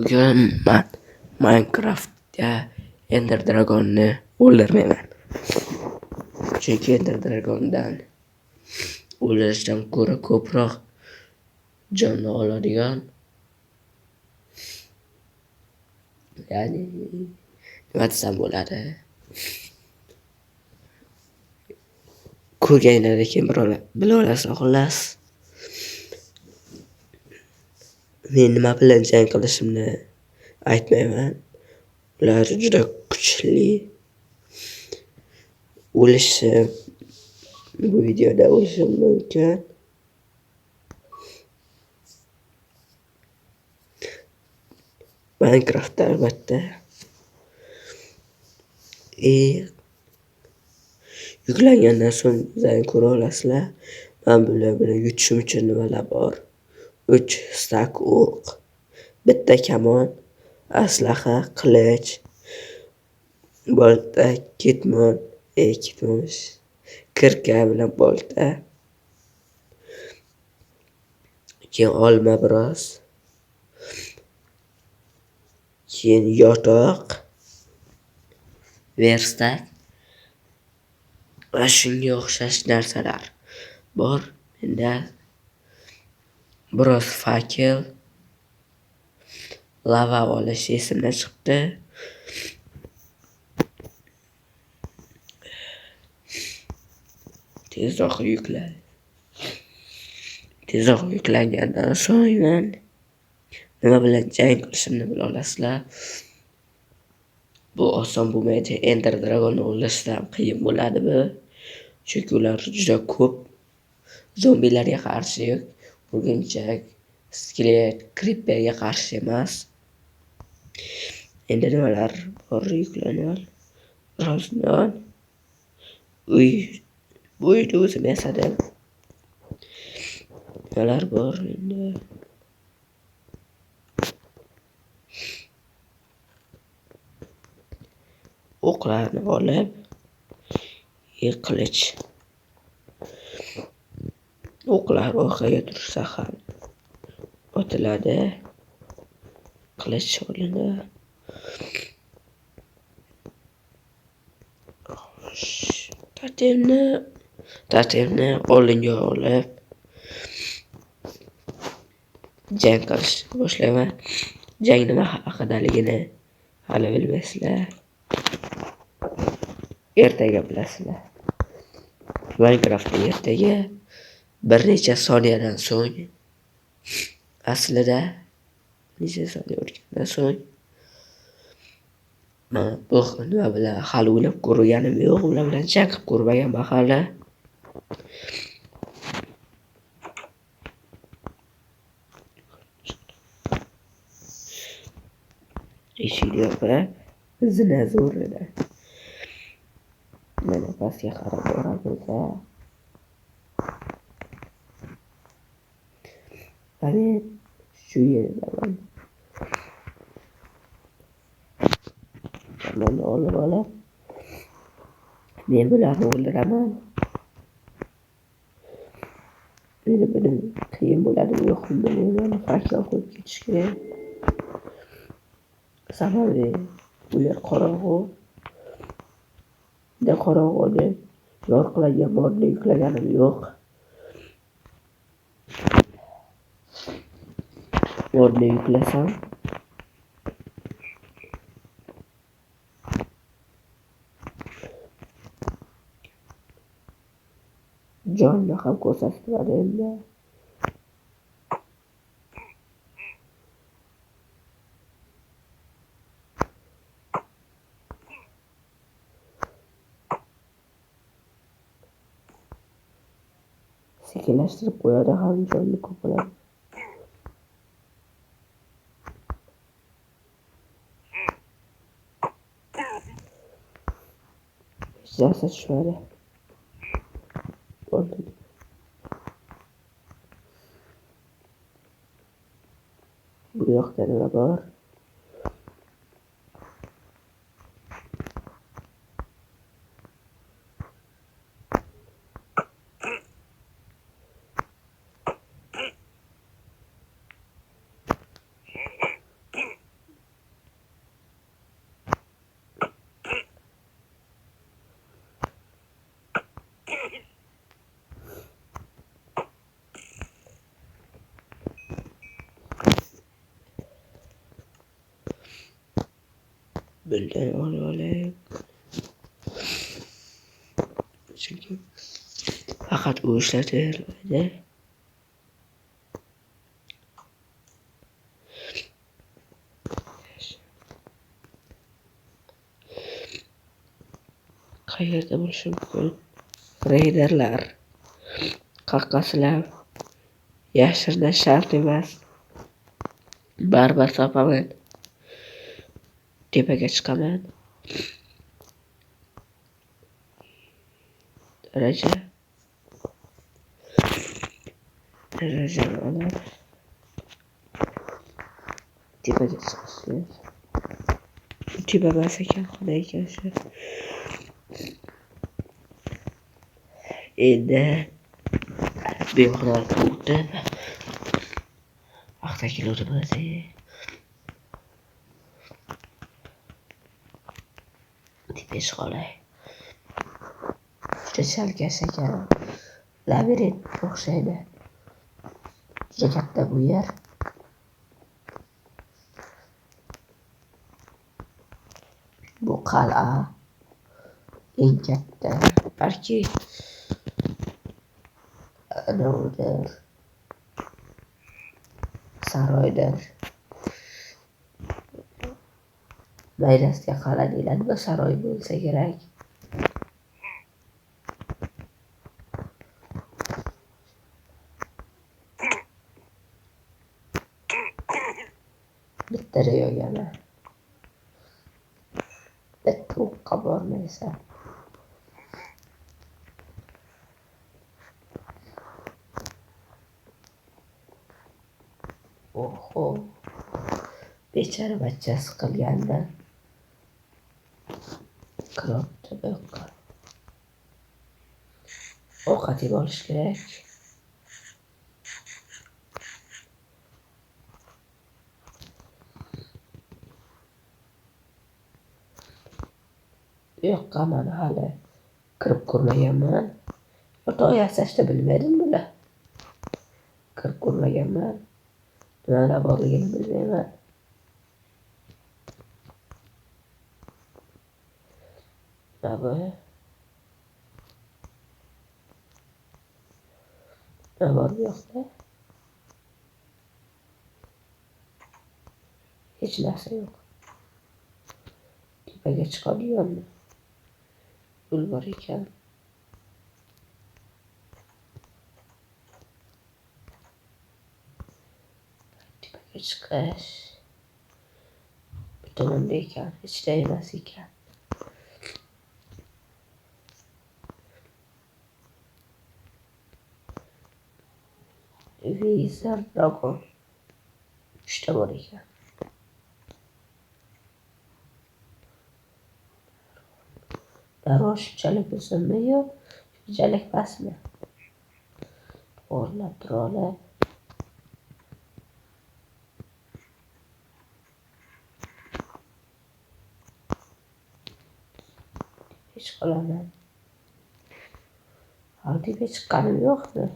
Bugun man Minecraftda Ender Dragonni o'ldirmayman. Chunki Ender Dragondan o'ldirishdan ko'ra ko'proq jonni oladigan, ya'ni nima desam bo'ladi? Ko'rganlardan keyin bila olasizlar xullas. Men nima bilan jang qilishimni aytmayman. Ular juda kuchli. O'lishim bu videoda o'lishim mumkin. Minecraftda albatta. Yuklangandan so'ng zang ko'ra olasizlar. Men bular bilan yutishim uchun nimalar bor? 3 stak o'q, bitta kamon, aslaha, qilich, bolta, ketmon, kirka bilan bolta. Keyin olma biroz. Keyin yotoq, verstak va shunga o'xshash narsalar bor. Menda biroz fakel, lava olish esimdan chiqdi. Tezroq yuklangandan so'ng men nima bilan jang qilishimni bila olasizlar. Bu oson bo'lmaydi. Ender Dragonni o'ldirishdan qiyin bo'ladi bu. Chunki ular juda ko'p. Zombilarga qarshi, o'rgimchak, skelet, creeperga qarshi emas. Endi nimalar bor yuklanyapti? Birozdan bu uyni o'zim yasadim. Nimalar bor endi? O'qlarni olib, qilich. O'qlar orqaga tursa ham otiladi. Qilich olinadi. Totemni oldinga olib jang qilishni boshlayman. Jang nima haqidaligini hali bilmaysizlar. Ertaga bilasizlar. Minecraftda ertaga bir necha soniyadan so'ng, aslida necha soniya o'tgandan so'ng, bu nima bilan hali o'ylab ko'rganim yo'q. Ular bilan jang qilib ko'rmaganman hali. Eshikni yopib, zinazorida. Mana pastga qarab boramiz. Mana shu yerdaman. Kamonni olib, men bularni o'ldiraman. Meni buni qiyin bo'ladimi yo'qmi bilmayman. Farqlab qo'yib ketish kerak. Sababi bu yer qorong'u. Qorong'uni yorqalagan modni yuklaganim yo'q. Modni yuklasam jonni ham ko'rsatadi endi. Sekinlashtirib qo'yadi ham jonni ko'p bo'ladi. Hech narsa tushmadi. Bu yoqda nima bor? bundan olib chunki faqat u ishlatiladi. Qayerda bo'lishi mumkin? Reyderlar qaqqaslab yashirinish shart emas. Baribir topaman. Tepaga chiqaman. Darajani olib tepaga chiqishga. Tepa emas ekan, xudo ekan shu. Endi bu yoqdan o'tib avtokeluvni bo'ladi. Tepaga chiqolay. Juda chalkash ekan. Labirint o'xshaydi. Juda katta bu yer. Bu qal'a eng katta, balki anavidir, saroydir. Maydasiga qal'a deyiladi, bu saroy bo'lsa kerak. Bitta yo'gana. Bitta o'qqa bormaysan. Oho. Bechara bachchasi qilganda kiribdi bu yoqqa. Ovqat yeb olish kerak. Yo'qqa mana hali kirib ko'rmaganman. O'rtoq yasashni bilmaydim bular. Kirib ko'rmaganman. Nimalar borligini bilmayman. Nima bu? Nima bor bu yoqda? Hech narsa yo'q. Tepaga chiqadiganmi? Yo'l bor ekan. Tepaga chiqish. Bu tomonda ekan, ichda emas ekan. Vizor Dragon 3 ta bor ekan. Darvoza shunchalik uzunmi yo shunchalik pastmi? O'rlab turolib. Hech qolaman. Hali chiqqanim yo'qmi?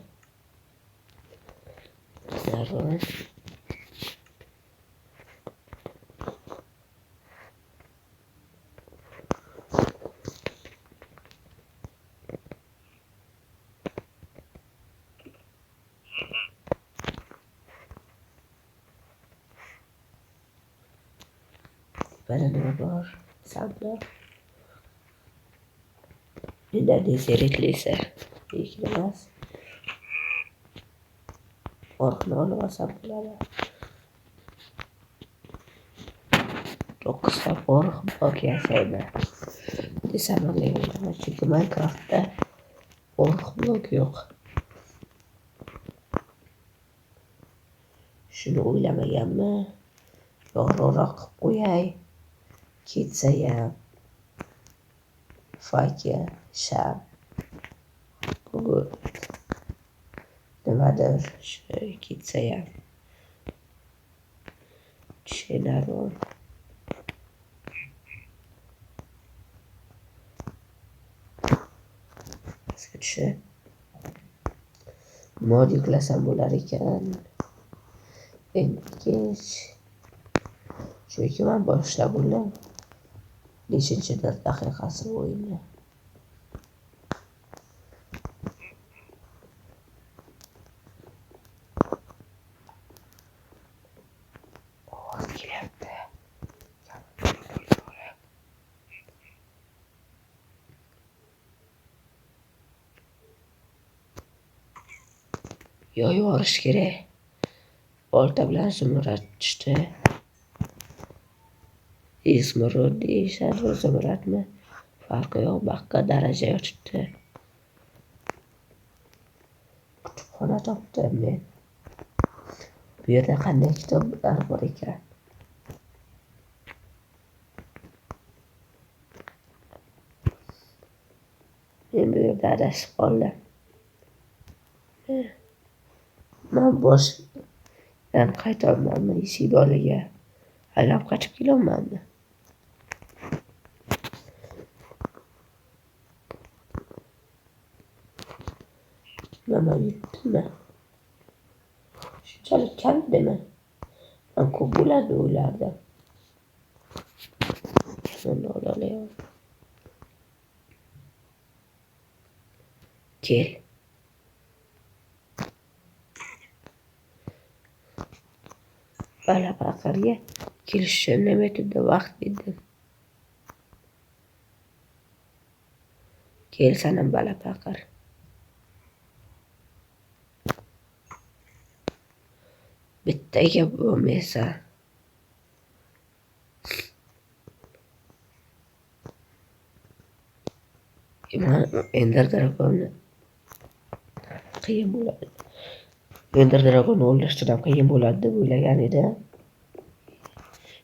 Darvoza. Bana nima bor? Sablar. Nida deseretlisa. Emas. Orqani olib olsam bo'ladi. 9 ta orq blok yasaydi. Desam o'ylayman, chunki Minecraftda orq blok yo'q. Shuni o'ylamaganmi? Yo'g'roq qilib qo'yay. Ketsayam. Fakya, sham. Bugun nimadir ketsayam. Tushunarman. Tushun. Mod yuklasam bo'lar ekan. Endi kech. Chunki men boshlab bo'ldim. Nechinchi daqiqasi o'yinni. Ovoz kelyapti. Yo'q yuborish kerak. Olta bilan zumrad tushdi. Izmirod deyishadi, zumradmi? Farqi yo'q, baqqa daraja yotibdi. Kutubxona topdim men. Bu yerda qanday kitoblar bor ekan? Men bu yerda adashib qoldim. Men boshdan qaytolmayman eshik oldiga. Aylab qaytib kelolmayman. Nima yutdimmi? Shunchalik kamdimi? Men ko'p bo'ladi o'ylardim. Shuni olalayman. Kel. Balapaqirga kelish uchun nima turdi vaqt dedim. Kel sanam balapaqir. Bittaga bo'lmasa. Ender Dragon'ni qiyin bo'ladi. Ender Dragon'ni o'ldirishdan ham qiyin bo'ladi deb o'ylagan edim.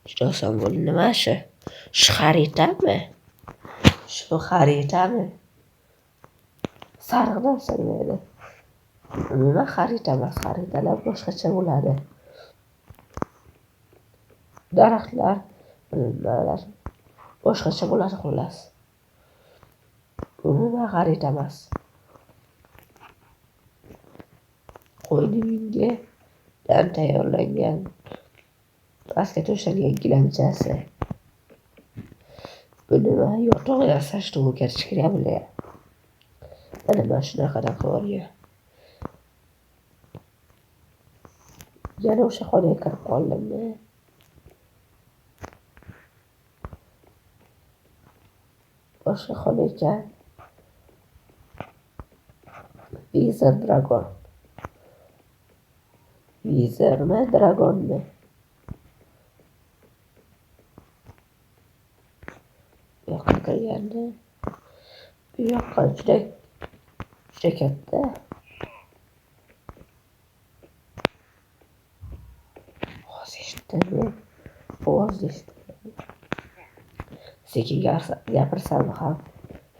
Juda oson bo'ldi. Nima shu? Shu xaritami? Shu xaritami? Sariqdan sanmaydi. Umuman xarita emas, xaritalar boshqacha bo'ladi. Daraxtlar, nimalar boshqacha bo'ladi xullas. Umuman xarita emas. Qo'ynidan tayyorlangan pastga to'shalgan gilamchasi. Buni yotoq yasashni o'rgatish kerak bular. Mana mana shunaqadan qilib yana o'sha xonaga kirib qoldimmi? Boshqa xona ekan. Wizard Dragon. Wizardmi, Dragonmi? Bu yoqqa kirganda bu yoqqa juda katta. Ovoz eshitdimmi? Ovoz eshitdim. Sekin gapirsam ham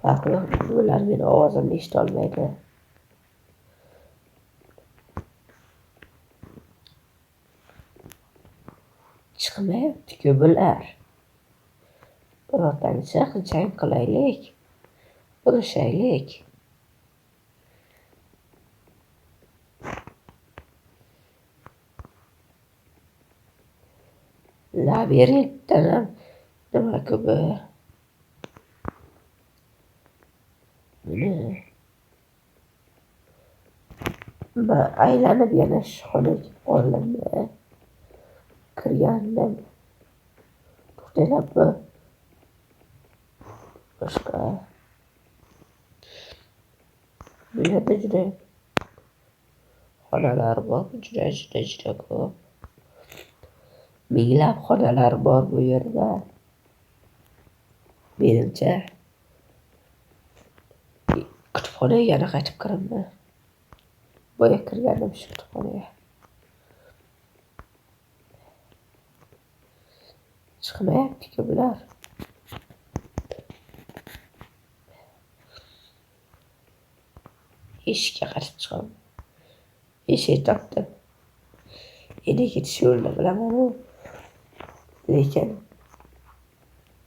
farqi yo'q. Ular meni ovozimni eshitolmaydi. Chiqmayapti-ku bular. Birortanicha jang qilaylik. Urushaylik. Labirintdan ham nima-ku bu? Buni aylanib yana shu xonaga qoldimmi? Kirgandim. To'xtalab bu. Boshqa. Bu yerda juda xonalar bor. Juda ko'p. Minglab xonalar bor bu yerda. Menimcha kutubxonaga yana qaytib kiraman. Boya kirgandim shu kutubxonaga. Chiqmayapti-ku bular. Eshikka qarab chiqaman. Eshik topdim. Endi ketish yo'lini bilaman-ku. Lekin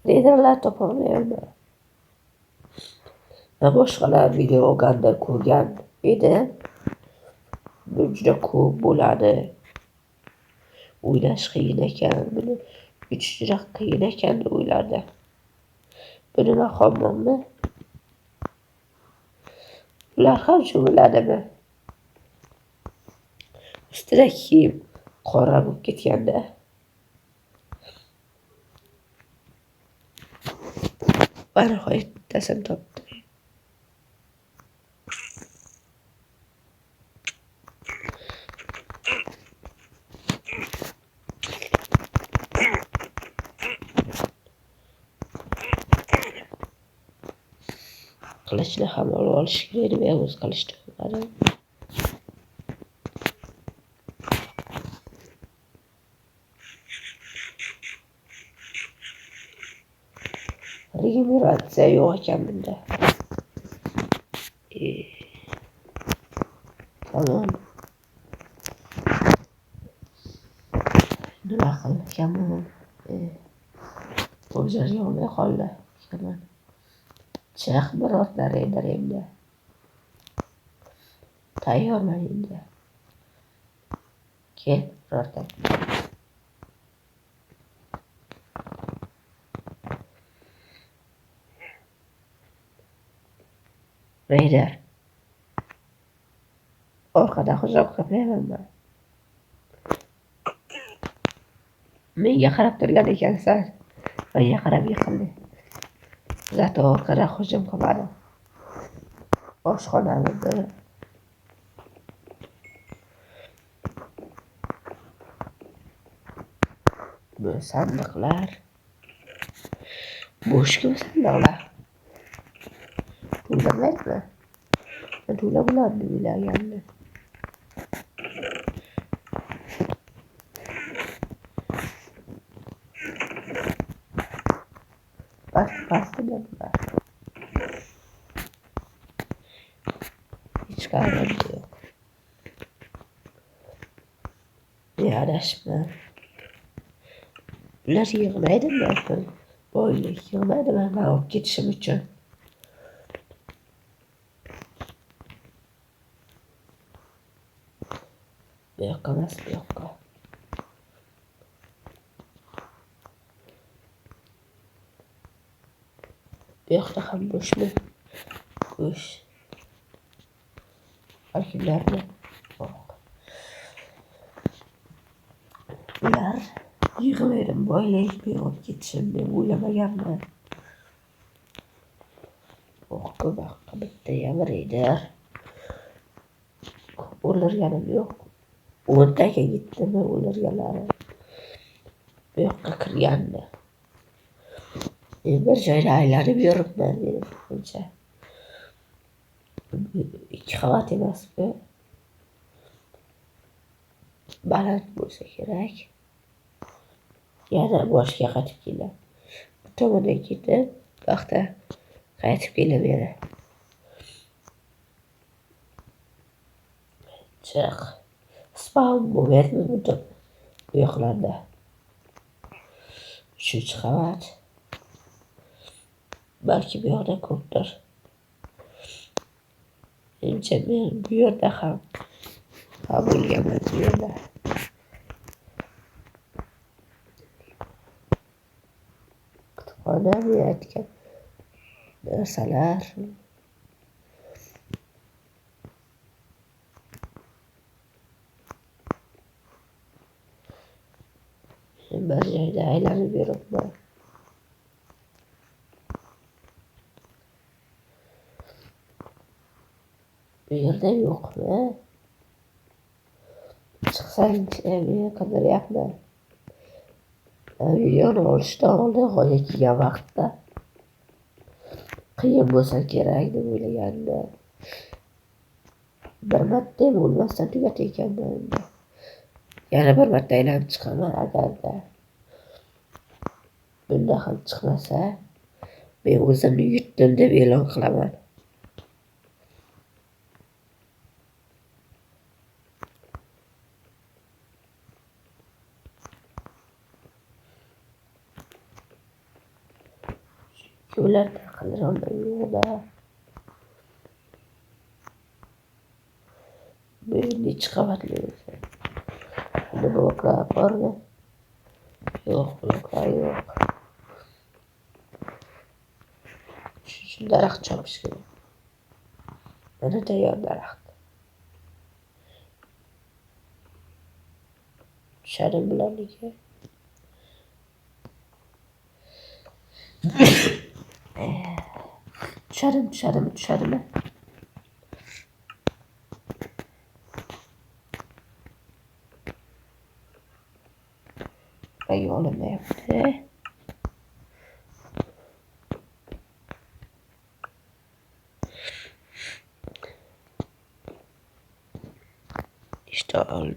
readerlar topolmayapman. Boshqalar videoda ko'rgan edim. Bu juda ko'p bo'ladi. O'ylash qiyin ekan. Buni juda qiyin ekan deb o'ylardim. Buni nahotmi? Ular ham shu biladimi? Ustidagi kiyim qora bo'lib ketganda. Va nihoyat bittasini topdi. Qilichni ham olib olish kerak deb o'z qilichni oladi. Regeneratsiya yo'q ekan bunda. Tamam. Nima qilganman? O'zlari olmay qoldi. Chiq birorta reyder endi. Tayyorman endi. Kel birorta. Reyder. Orqada hujum qilmayman. Menga qarab turgan ekansan. Menga qarab yiqildi. Zato orqada hujum qilmadi. Oshxonamizda bu sandiqlar. Bo'shku sandiqlar. To'lamayapmi? To'la bo'ladi deb o'ylagandim. Pastida bular. Hech qanday yo'q. Yarashma. Ular yig'maydimi? Boylik yig'maydimi? Men olib ketishim uchun. Bu yoqqa emas, bu yoqqa. Bu yoqda ham bo'shmi? Bo'sh. Arxivlarni yo'q. Ular yig'maydim, boylik men olib ketishim deb o'ylamaganman. Bu yoqqa bitta ham reyder. O'ldirganim yo'q. 10 taga yetdimi o'ldirganlari? Bu yoqqa kirgandi. Bir joyda aylanib yuribman menimcha. 2 qavat emas bu. Baland bo'lsa kerak. Yana boshga qaytib keladi. Bu tomonga ketib, vaqtda qaytib kelaveradi. Chiq. Spawn bo'lmaydi bu yoqlarda. 3 qavat. Balki bu yoqda ko'pdir. Menimcha men bu yerda ham bo'lganman bu yerda. Kutubxona aytgan narsalar. Bir joyda aylanib yuribman. Bu yerda yo'qmi? Chiqsang, men qidiryapman. Videoni olishdan oldin g'oya kelgan vaqtda qiyin bo'lsa kerak deb o'ylagandim. Bir marta ham o'lmasdan tugatayotganman. Yana bir marta aylanib chiqaman agarda. Bunda ham chiqmasa, men o'zimni yutdim deb e'lon qilaman. Ularda qadrona yo'qda. Bu necha qavatli o'zi? Buni bloklar bormi? Yo'q, bloklar yo'q. Shu daraxt chopish kerak. Mana tayyor daraxt. Tushadimi bularnikiga? Tushadimi? Rang olinmayapti. İşte oldu.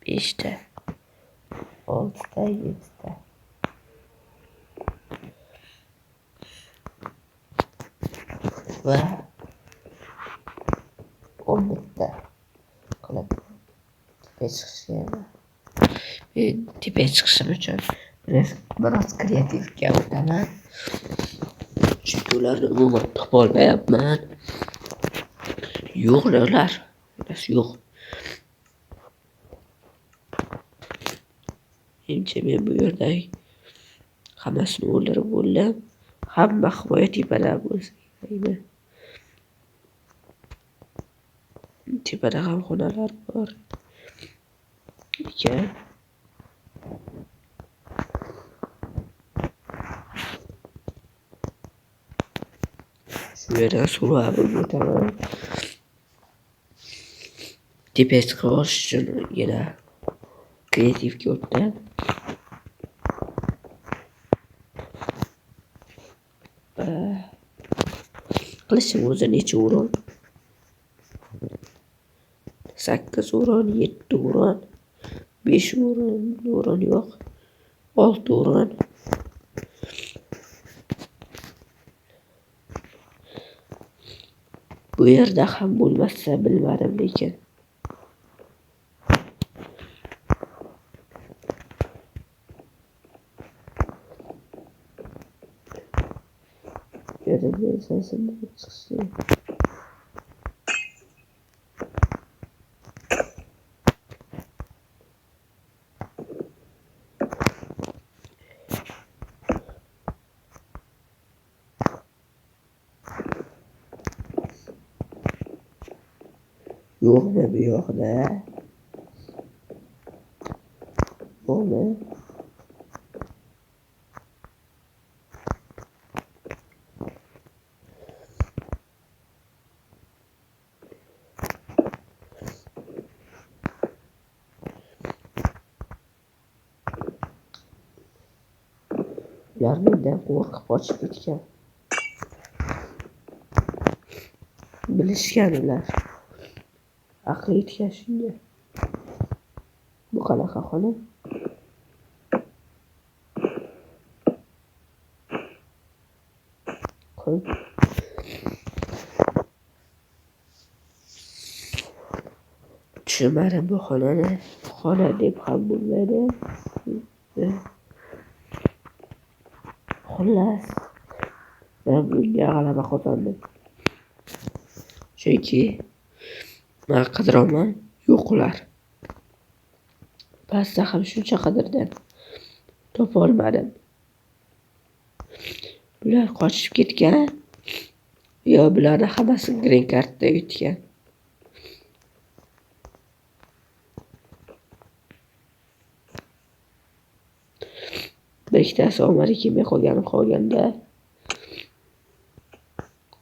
5'te, 6'da, 7'de. Ve 11'de. Qilib tipe chiqishga. Tipe chiqishim uchun biroz kreativga o'taman. Chunki ularni umuman topolmayapman. Yo'q ular. Yo'q. Endi men bu yerda hammasini o'ldirib bo'ldim. Hamma himoya tepada bo'lsa kerakmi? Tepada ham xonalar bor ekan. Shu yerdan suv olib o'taman. Tepaga chiqib olish uchun yana kreativga o'tdim. Qilishim o'zi necha o'rin? 8 o'rin, 7 o'rin, 5 o'rin yo'q, 6 o'rin. Bu yerda ham bo'lmasa bilmadim lekin. Yerda bo'lsasini chiqishdi. Yo'qmi bu yoqda? Yo'qmi? Ular mendan qo'rqib qochib ketgan. Bilishgan ular. Aqli yetgan shunga. Bu qanaqa xona? Tushunmadim bu xonani. Xona deb ham bo'lmaydi. Xullas, men bunga g'alaba qozondim. Chunki men qidiryapman, yo'q ular. Pastda ham shuncha qidirdim, topolmadim. Bular qochib ketgan, yo bularni hammasi green cardda o'tgan. Bir ikkitasi omadi kelmay qolganda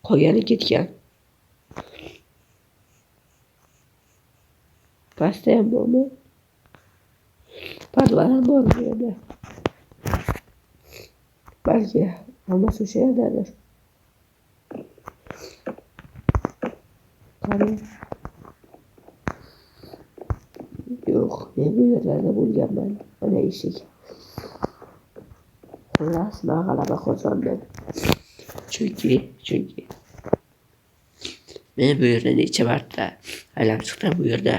qolgani ketgan. Pastda ham bormi? Parlar ham bor bu yerda. Balki hammasi o'sha yerdadir. Qani? Yo'q, men bu yerlarda bo'lganman. Mana eshik. Xullas, men g'alaba qozondim. Chunki men bu yerda necha marta aylanib chiqdim. Bu yerda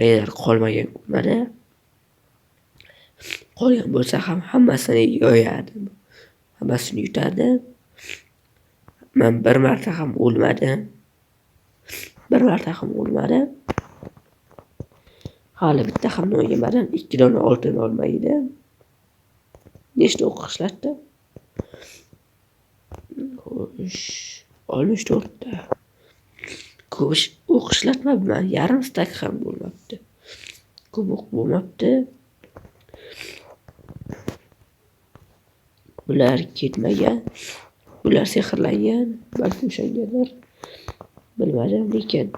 reylar qolmagan mana. Qolgan bo'lsa ham hammasini yoyardim. Hammasini yutardim. Men bir marta ham o'lmadim. Hali bitta ham yemadim. 2 dona oltin olmaydim. nechta o'q ishlatdi? Xo'sh, 64 ta. Ko'p o'q ishlatmabman, yarim stak ham bo'lmabdi. Ko'p o'q bo'lmabdi. Bular ketmagan, bular sehrlangan, balki o'shangadir. Bilmadim, lekin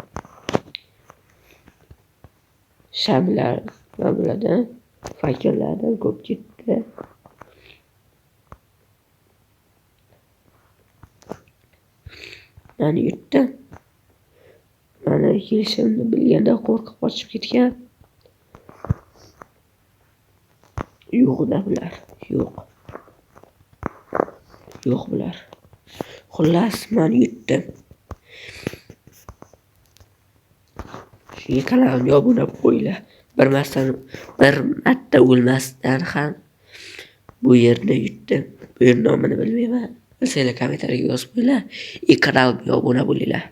shamlar, nima bo'ladi? Fakellardan ko'p ketdi. Mani yutdim. Mana kelishimni bilganda qo'rqib qochib ketgan. Yo'q-da bular, yo'q. Yo'q bular. Xullas, men yutdim. Shu kanalimga obuna qo'yinglar. Bir marta o'lmasdan ham bu yerni yutdim. Bu yer nomini bilmayman. Bilsanglar kommentariyaga yozib qo'yinglar. Kanalga obuna bo'linglar.